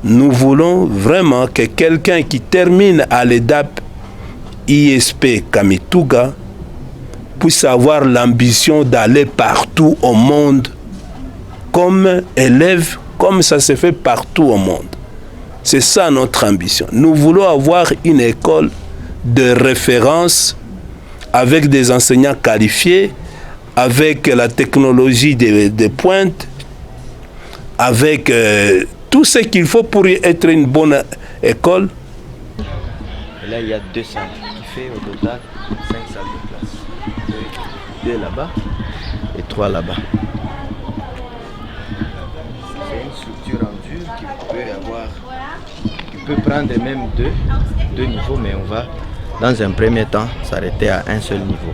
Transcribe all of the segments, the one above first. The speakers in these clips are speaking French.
Nous voulons vraiment que quelqu'un qui termine à l'EDAP ISP Kamituga puisse avoir l'ambition d'aller partout au monde comme élève, comme ça se fait partout au monde. C'est ça notre ambition. Nous voulons avoir une école de référence avec des enseignants qualifiés, avec la technologie de pointe, avec tout ce qu'il faut pour être une bonne école. Et là, il y a 2 centres qui fait au total 5 salles de classe. 2 là-bas et 3 là-bas. C'est une structure en dur qui peut prendre même deux niveaux, mais on va dans un premier temps s'arrêter à un seul niveau.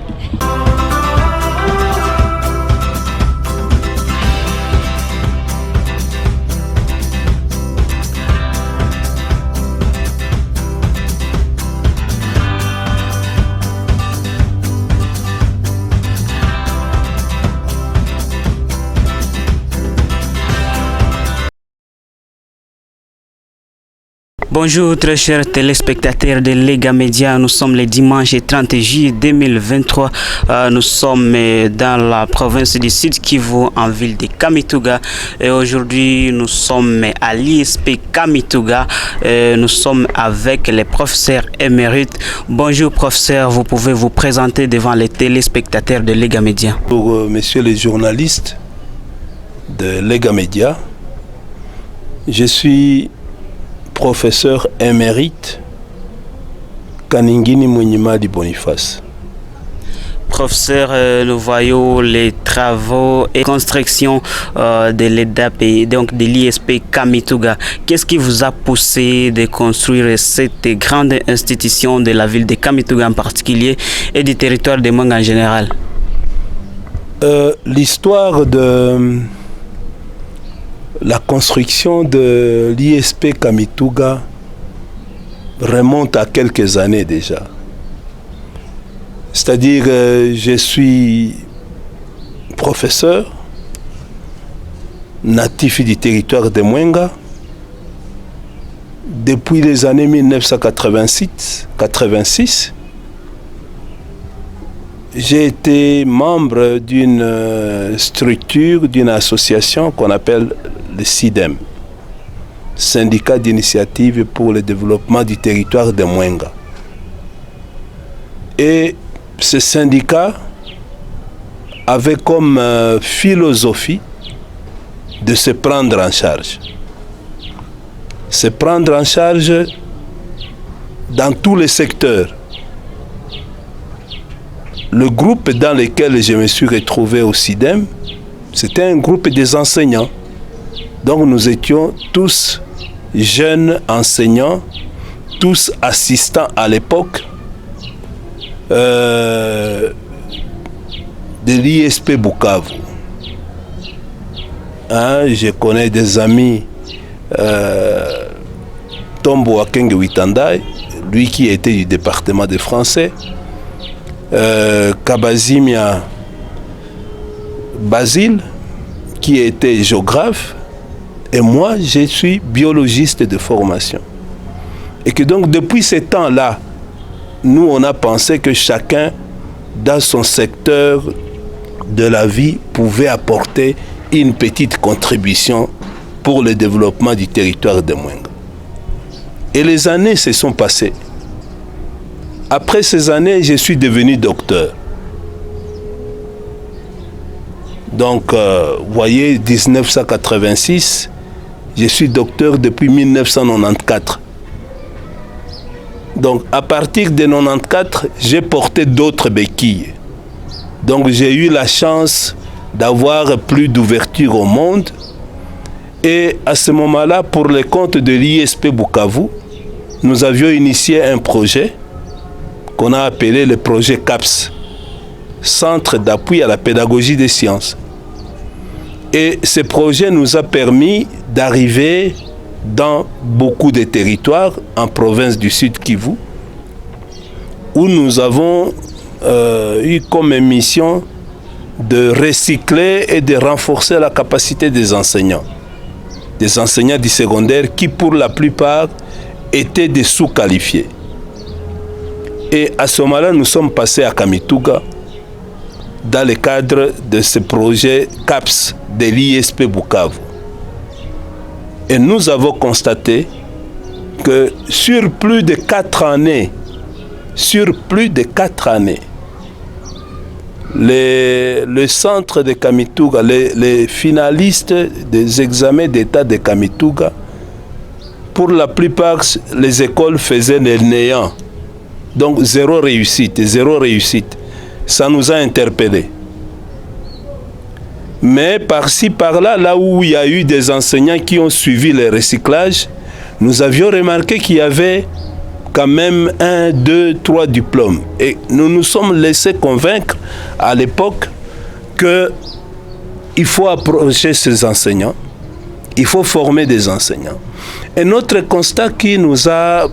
Bonjour très chers téléspectateurs de Lega Média, nous sommes le dimanche 30 juillet 2023, nous sommes dans la province du Sud Kivu en ville de Kamituga et aujourd'hui nous sommes à l'ISP Kamituga, nous sommes avec les professeurs émérites. Bonjour professeur, vous pouvez vous présenter devant les téléspectateurs de Lega Média. Pour messieurs les journalistes de Lega Média, je suis professeur émérite Kaningini Mwenyimadi Boniface. Professeur, nous voyons les travaux et construction de l'EDAP et donc de l'ISP Kamituga. Qu'est-ce qui vous a poussé de construire cette grande institution de la ville de Kamituga en particulier et du territoire de Manga en général? L'histoire de la construction de l'ISP Kamituga remonte à quelques années déjà. C'est-à-dire, je suis professeur, natif du territoire de Mwenga. Depuis les années 1986, j'ai été membre d'une structure, d'une association qu'on appelle le SIDEM, Syndicat d'initiative pour le développement du territoire de Mwenga. Et ce syndicat avait comme philosophie de se prendre en charge. Se prendre en charge dans tous les secteurs. Le groupe dans lequel je me suis retrouvé au SIDEM, c'était un groupe des enseignants. Donc nous étions tous jeunes enseignants, tous assistants à l'époque de l'ISP Bukavu. Je connais des amis, Tombo Akenge Witandai, lui qui était du département des Français, Kabazimia Basile, qui était géographe, et moi, je suis biologiste de formation. Et que donc, depuis ce temps-là, nous, on a pensé que chacun, dans son secteur de la vie, pouvait apporter une petite contribution pour le développement du territoire de Mwenga. Et les années se sont passées. Après ces années, je suis devenu docteur. Donc, vous voyez, 1986, je suis docteur depuis 1994. Donc, à partir de 1994, j'ai porté d'autres béquilles. Donc, j'ai eu la chance d'avoir plus d'ouverture au monde. Et à ce moment-là, pour le compte de l'ISP Bukavu, nous avions initié un projet qu'on a appelé le projet CAPS, Centre d'appui à la pédagogie des sciences. Et ce projet nous a permis d'arriver dans beaucoup de territoires en province du Sud Kivu, où nous avons eu comme mission de recycler et de renforcer la capacité des enseignants des enseignants du secondaire qui pour la plupart étaient des sous-qualifiés. Et à ce moment-là, nous sommes passés à Kamituga dans le cadre de ce projet CAPS de l'ISP Bukavu. Et nous avons constaté que sur plus de 4 années, le centre de Kamituga, les finalistes des examens d'État de Kamituga, pour la plupart, les écoles faisaient le néant. Donc zéro réussite. Ça nous a interpellés. Mais par-ci, par-là, là où il y a eu des enseignants qui ont suivi le recyclage, nous avions remarqué qu'il y avait quand même 1, 2, 3 diplômes. Et nous nous sommes laissés convaincre à l'époque qu'il faut approcher ces enseignants, il faut former des enseignants. Et notre constat qui nous a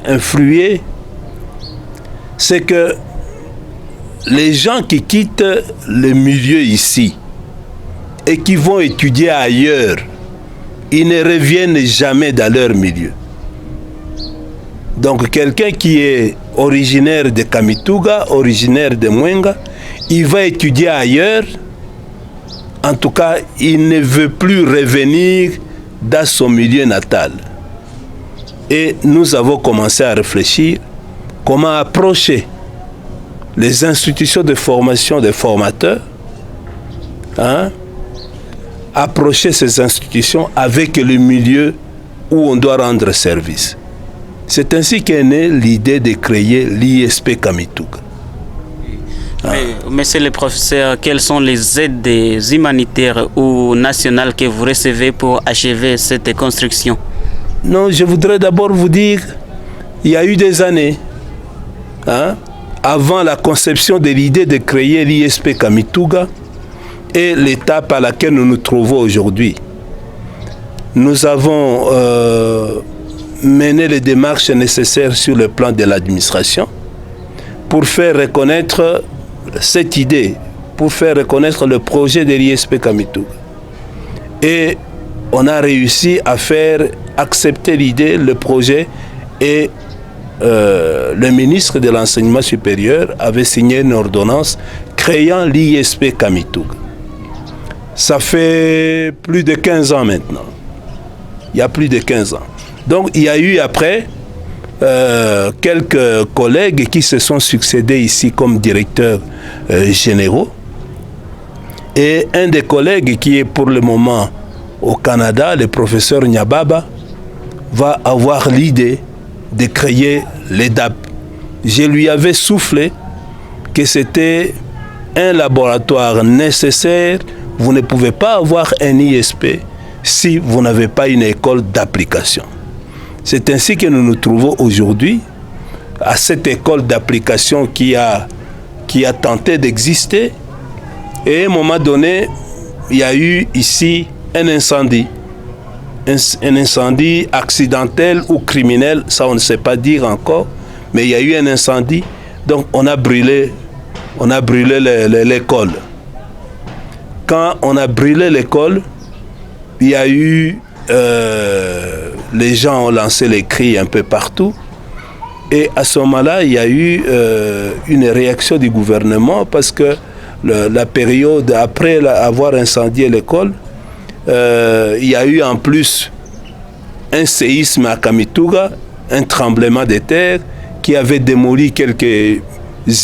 influé, c'est que les gens qui quittent le milieu ici et qui vont étudier ailleurs, ils ne reviennent jamais dans leur milieu. Donc quelqu'un qui est originaire de Kamituga, originaire de Mwenga, il va étudier ailleurs. En tout cas, il ne veut plus revenir dans son milieu natal. Et nous avons commencé à réfléchir comment approcher les institutions de formation des formateurs, approcher ces institutions avec le milieu où on doit rendre service. C'est ainsi qu'est née l'idée de créer l'ISP Kamituga. Monsieur le professeur, quelles sont les aides humanitaires ou nationales que vous recevez pour achever cette construction? Non, je voudrais d'abord vous dire, il y a eu des années, avant la conception de l'idée de créer l'ISP Kamituga et l'étape à laquelle nous nous trouvons aujourd'hui. Nous avons mené les démarches nécessaires sur le plan de l'administration pour faire reconnaître cette idée, pour faire reconnaître le projet de l'ISP Kamituga. Et on a réussi à faire accepter l'idée, le projet, et le ministre de l'Enseignement supérieur avait signé une ordonnance créant l'ISP Kamituga. Ça fait plus de 15 ans maintenant. Il y a plus de 15 ans. Donc il y a eu après quelques collègues qui se sont succédés ici comme directeurs généraux. Et un des collègues qui est pour le moment au Canada, le professeur Nyababa, va avoir l'idée de créer l'EDAP. Je lui avais soufflé que c'était un laboratoire nécessaire. Vous ne pouvez pas avoir un ISP si vous n'avez pas une école d'application. C'est ainsi que nous nous trouvons aujourd'hui à cette école d'application qui a tenté d'exister. Et à un moment donné, il y a eu ici un incendie. Un incendie accidentel ou criminel, ça on ne sait pas dire encore, mais il y a eu un incendie, donc on a brûlé l'école. Quand on a brûlé l'école, il y a eu, les gens ont lancé les cris un peu partout, et à ce moment-là, il y a eu une réaction du gouvernement parce que la période après avoir incendié l'école, il y a eu en plus un séisme à Kamituga, un tremblement de terre qui avait démoli quelques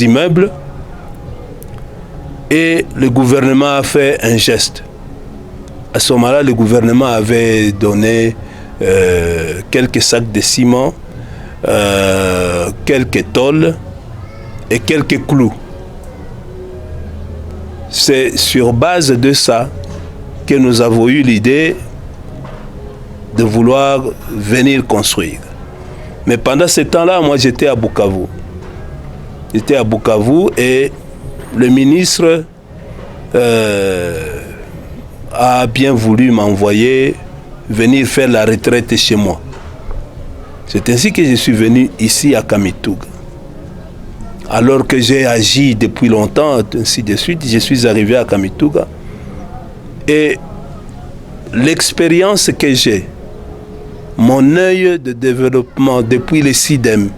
immeubles et le gouvernement a fait un geste. À ce moment-là, le gouvernement avait donné quelques sacs de ciment, quelques tôles et quelques clous. C'est sur base de ça que nous avons eu l'idée de vouloir venir construire. Mais pendant ce temps-là, moi j'étais à Bukavu. J'étais à Bukavu et le ministre a bien voulu m'envoyer venir faire la retraite chez moi. C'est ainsi que je suis venu ici à Kamituga. Alors que j'ai agi depuis longtemps, ainsi de suite, je suis arrivé à Kamituga. Et l'expérience que j'ai, mon œil de développement depuis le SIDEM,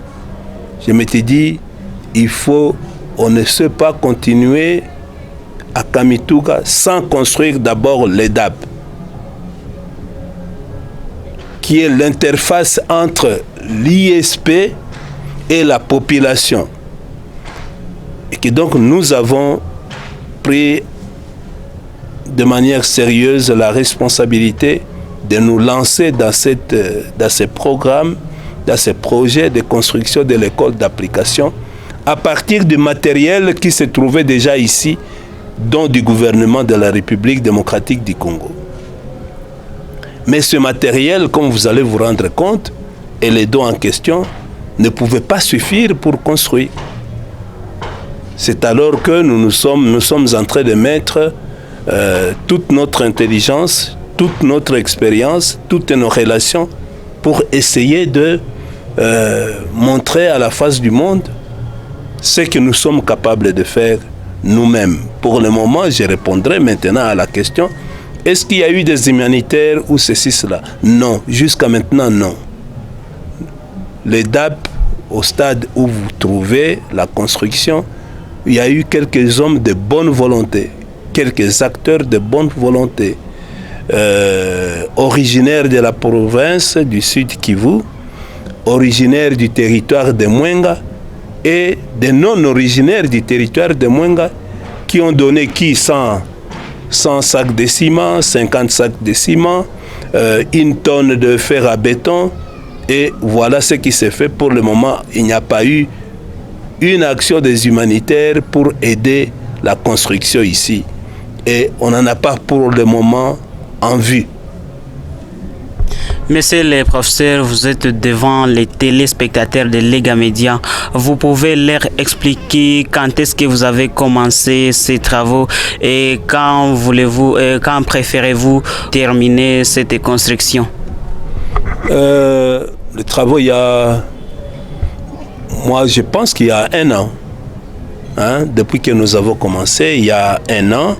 je m'étais dit, on ne sait pas continuer à Kamituga sans construire d'abord l'EDAP, qui est l'interface entre l'ISP et la population. Et que donc nous avons pris de manière sérieuse la responsabilité de nous lancer dans ces programmes, dans ces projets de construction de l'école d'application, à partir du matériel qui se trouvait déjà ici, dont du gouvernement de la République démocratique du Congo. Mais ce matériel, comme vous allez vous rendre compte, et les dons en question, ne pouvaient pas suffire pour construire. C'est alors que nous sommes en train de mettre toute notre intelligence, toute notre expérience, toutes nos relations pour essayer de montrer à la face du monde ce que nous sommes capables de faire nous-mêmes. Pour le moment, je répondrai maintenant à la question, est-ce qu'il y a eu des humanitaires ou ceci, cela? Non, jusqu'à maintenant, non. Les DAP, au stade où vous trouvez la construction, il y a eu quelques hommes de bonne volonté, quelques acteurs de bonne volonté, originaires de la province du Sud Kivu, originaires du territoire de Mwenga et des non-originaires du territoire de Mwenga qui ont donné 100 sacs de ciment, 50 sacs de ciment, 1 tonne de fer à béton. Et voilà ce qui s'est fait pour le moment. Il n'y a pas eu une action des humanitaires pour aider la construction ici. Et on n'en a pas pour le moment en vue. Monsieur le professeur, vous êtes devant les téléspectateurs de Lega Media. Vous pouvez leur expliquer quand est-ce que vous avez commencé ces travaux et quand préférez-vous terminer cette construction? Les travaux, moi je pense qu'il y a 1 an, depuis que nous avons commencé, il y a 1 an.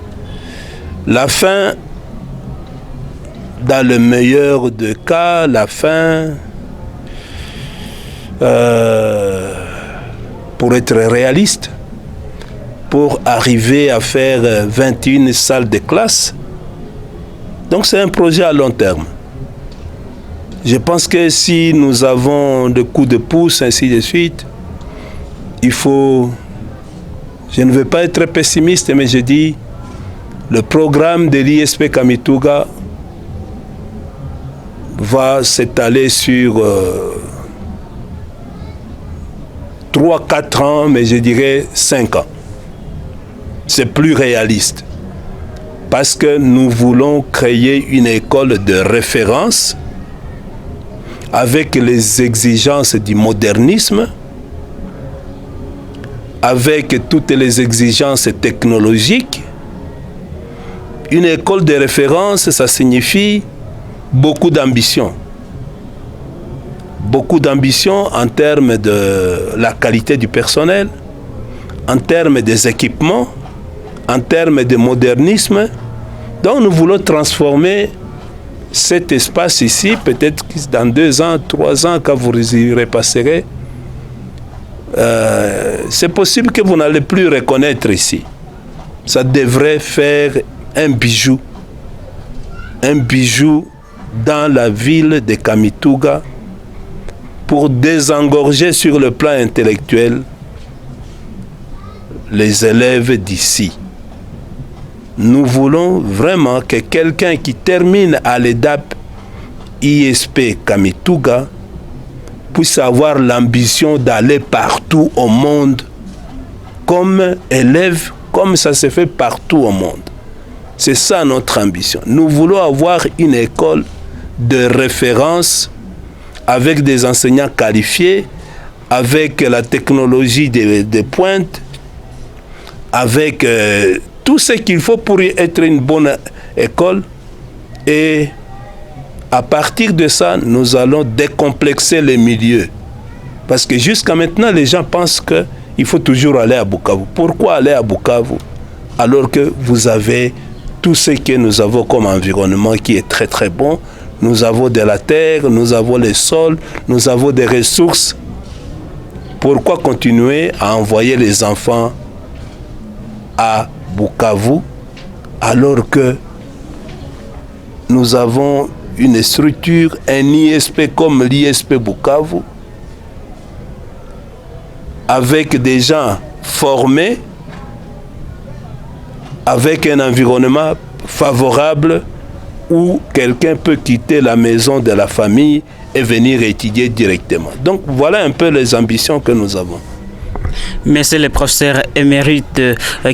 La fin, dans le meilleur des cas, la fin, pour être réaliste, pour arriver à faire 21 salles de classe. Donc c'est un projet à long terme. Je pense que si nous avons des coups de pouce, ainsi de suite, je ne veux pas être pessimiste, mais je dis, le programme de l'ISP Kamituga va s'étaler sur 3-4 ans, mais je dirais 5 ans. C'est plus réaliste. Parce que nous voulons créer une école de référence avec les exigences du modernisme, avec toutes les exigences technologiques. Une école de référence, ça signifie beaucoup d'ambition. Beaucoup d'ambition en termes de la qualité du personnel, en termes des équipements, en termes de modernisme. Donc nous voulons transformer cet espace ici, peut-être que dans 2 ans, 3 ans, quand vous y repasserez, c'est possible que vous n'allez plus reconnaître ici. Ça devrait faire un bijou dans la ville de Kamituga pour désengorger sur le plan intellectuel les élèves d'ici. Nous voulons vraiment que quelqu'un qui termine à l'EDAP ISP Kamituga puisse avoir l'ambition d'aller partout au monde comme élève, comme ça se fait partout au monde. C'est ça notre ambition. Nous voulons avoir une école de référence avec des enseignants qualifiés, avec la technologie de pointe, avec tout ce qu'il faut pour être une bonne école. Et à partir de ça, nous allons décomplexer les milieux. Parce que jusqu'à maintenant, les gens pensent qu'il faut toujours aller à Bukavu. Pourquoi aller à Bukavu alors que vous avez tout ce que nous avons comme environnement qui est très très bon. Nous avons de la terre, nous avons les sols, nous avons des ressources. Pourquoi continuer à envoyer les enfants à Bukavu alors que nous avons une structure, un ISP comme l'ISP Bukavu, avec des gens formés, avec un environnement favorable où quelqu'un peut quitter la maison de la famille et venir étudier directement. Donc voilà un peu les ambitions que nous avons. Monsieur le professeur émérite,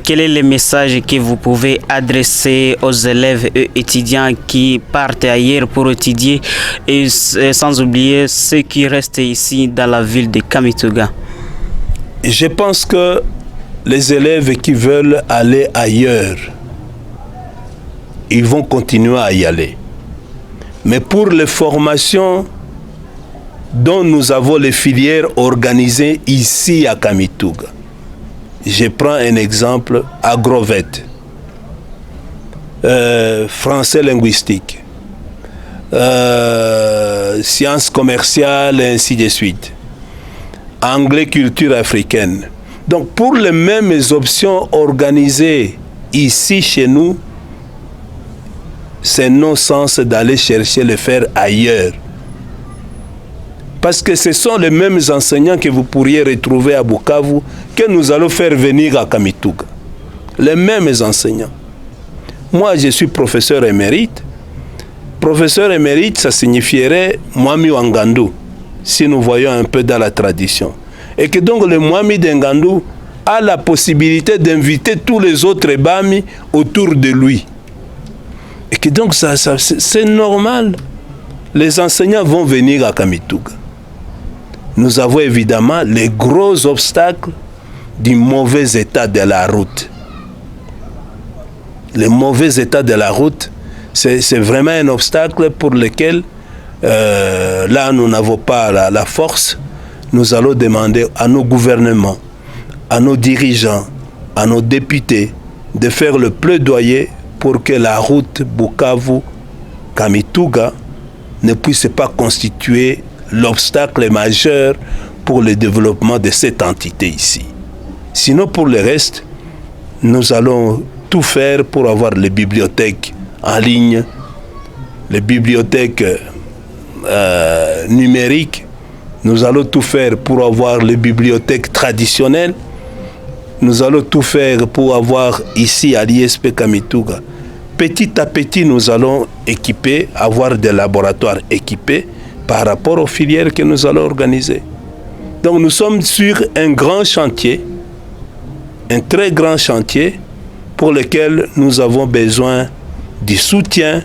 quel est le message que vous pouvez adresser aux élèves et étudiants qui partent ailleurs pour étudier et sans oublier ceux qui restent ici dans la ville de Kamituga? Je pense que les élèves qui veulent aller ailleurs, ils vont continuer à y aller. Mais pour les formations dont nous avons les filières organisées ici à Kamituga, je prends un exemple, agrovet, français linguistique, sciences commerciales et ainsi de suite, anglais culture africaine. Donc pour les mêmes options organisées ici chez nous, c'est non-sens d'aller chercher le faire ailleurs. Parce que ce sont les mêmes enseignants que vous pourriez retrouver à Bukavu que nous allons faire venir à Kamituga. Les mêmes enseignants. Moi, je suis professeur émérite. Professeur émérite, ça signifierait Mwami Wangandou, si nous voyons un peu dans la tradition. Et que donc le Mwami d'Ngandou a la possibilité d'inviter tous les autres Bami autour de lui. Et que donc c'est normal. Les enseignants vont venir à Kamituga. Nous avons évidemment les gros obstacles du mauvais état de la route. Le mauvais état de la route, c'est vraiment un obstacle pour lequel, là, nous n'avons pas la force. Nous allons demander à nos gouvernements, à nos dirigeants, à nos députés de faire le plaidoyer pour que la route Bukavu-Kamituga ne puisse pas constituer l'obstacle majeur pour le développement de cette entité ici. Sinon, pour le reste, nous allons tout faire pour avoir les bibliothèques en ligne, les bibliothèques numériques. Nous allons tout faire pour avoir les bibliothèques traditionnelles. Nous allons tout faire pour avoir ici à l'ISP Kamituga. Petit à petit, nous allons équiper, avoir des laboratoires équipés par rapport aux filières que nous allons organiser. Donc nous sommes sur un grand chantier, un très grand chantier pour lequel nous avons besoin du soutien,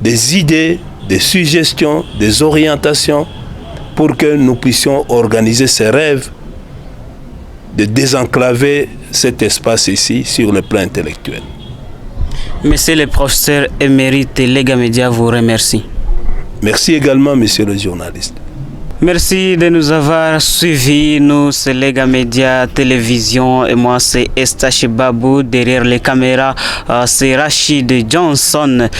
des idées, des suggestions, des orientations pour que nous puissions organiser ces rêves de désenclaver cet espace ici sur le plan intellectuel. Monsieur le professeur émérite, Lega Média vous remercie. Merci également, monsieur le journaliste. Merci de nous avoir suivis. Nous, c'est Lega Média Télévision et moi, c'est Estache Babou. Derrière les caméras, c'est Rachid Johnson.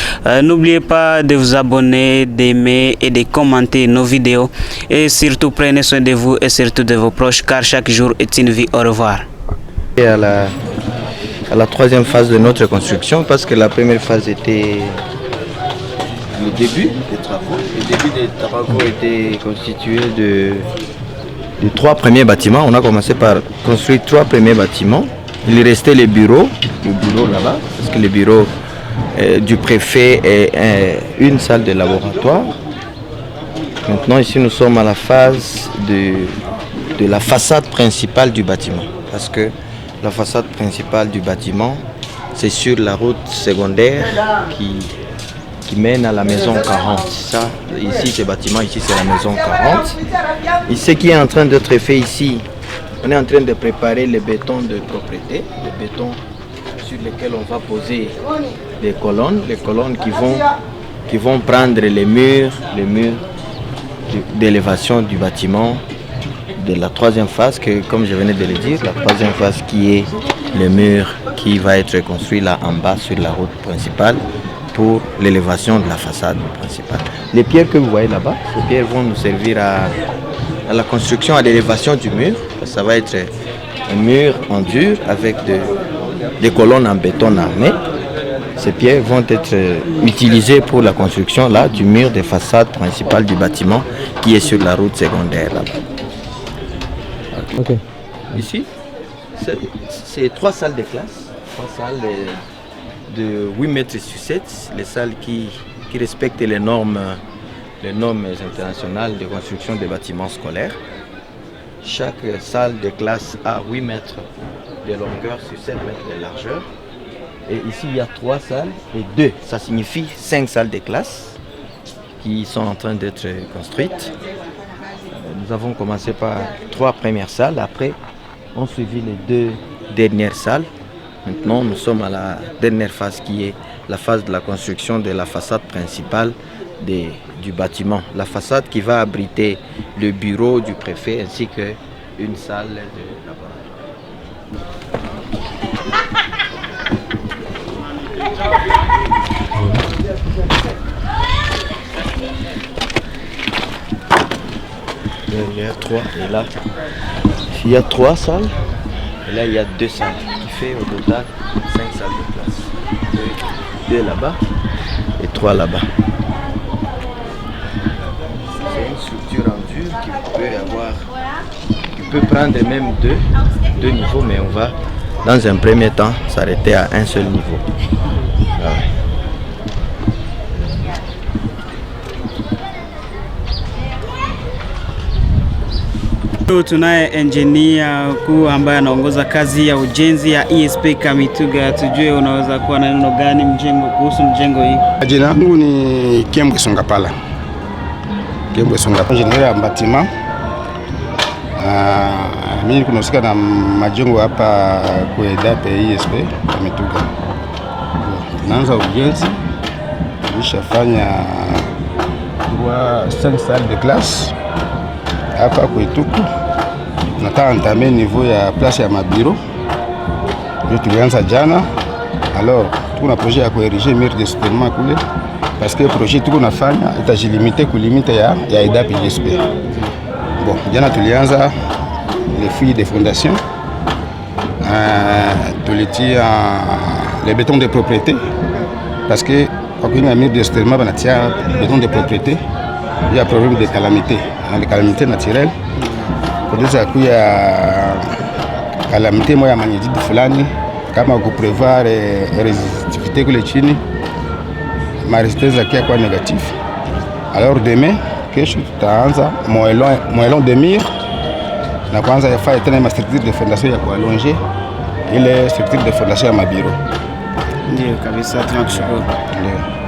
N'oubliez pas de vous abonner, d'aimer et de commenter nos vidéos. Et surtout, prenez soin de vous et surtout de vos proches, car chaque jour est une vie. Au revoir. Et à la troisième phase de notre construction, parce que la première phase était le début des travaux. Le début des travaux était constitué de 3 premiers bâtiments. On a commencé par construire 3 premiers bâtiments. Il restait les bureaux là-bas, parce que le bureau du préfet est une salle de laboratoire. Maintenant, ici, nous sommes à la phase de la façade principale du bâtiment, parce que la façade principale du bâtiment, c'est sur la route secondaire qui mène à la maison 40. Ça, ici, ce bâtiment, ici, c'est la maison 40. Et ce qui est en train d'être fait ici, on est en train de préparer le béton de propriété, le béton sur lequel on va poser les colonnes qui vont prendre les murs d'élévation du bâtiment de la troisième phase, que comme je venais de le dire, la troisième phase qui est le mur qui va être construit là en bas sur la route principale pour l'élévation de la façade principale. Les pierres que vous voyez là-bas, ces pierres vont nous servir à la construction, à l'élévation du mur. Ça va être un mur en dur avec des colonnes en béton armé. Ces pierres vont être utilisées pour la construction là, du mur des façades principales du bâtiment qui est sur la route secondaire là-bas. Okay. Ici, c'est 3 salles de classe, 3 salles de 8 mètres sur 7, les salles qui respectent les normes internationales de construction des bâtiments scolaires. Chaque salle de classe a 8 mètres de longueur sur 7 mètres de largeur. Et ici, il y a 3 salles et 2, ça signifie 5 salles de classe qui sont en train d'être construites. Nous avons commencé par 3 premières salles, après on suivi les 2 dernières salles. Maintenant, nous sommes à la dernière phase qui est la phase de la construction de la façade principale du bâtiment. La façade qui va abriter le bureau du préfet ainsi qu'une salle de laboratoire. Il y a 3 et là, il y a 3 salles et là il y a 2 salles qui fait au total 5 salles de classe. 2 là-bas et 3 là-bas. C'est une structure en dur qui peut prendre même deux niveaux, mais on va dans un premier temps s'arrêter à un seul niveau. Ah ouais. Tunaye engineer mkuu ambaye anaongoza kazi ya ujenzi ya ESP Kamituga. Tujue unaweza kuwa na neno gani kuhusu mjengo hii? Jina langu ni Kembwe Songapala. Kembwe Songapala, engineer ya bâtiment. Mimi kunahusika na majengo hapa kwa EDAP ESP Kamituga. Tunaanza ujenzi, tulishafanya 5 salles de classe hapa kwetuku. Nataka entamer niveau ya place ya mabiro. Ndio tulianza jana. Alors, tuko na projet ya kuériger mur de soutènement kule parce que projet tuko nafanya itajilimite ku limite ya EDAP ESP. Bon, jana tulianza les fouilles de fondation. Tulitia les bétons de propriété parce que quand on a mur de soutènement banatia béton de propriété, il y a problème de calamité. Les calamités naturelles, kunaweza kuya calamité moja magnitude fulani, kama kuprevoir resistivité kule chini, ma résistance zakia kwa négatif. Alors demain, kesho tutaanza moellon de mur na kwanza yafaa tena ma structure de fondation ya kuallonger ile structure de fondation ya mabiro. Ndio kabisa, tunakushukuru. Ndio.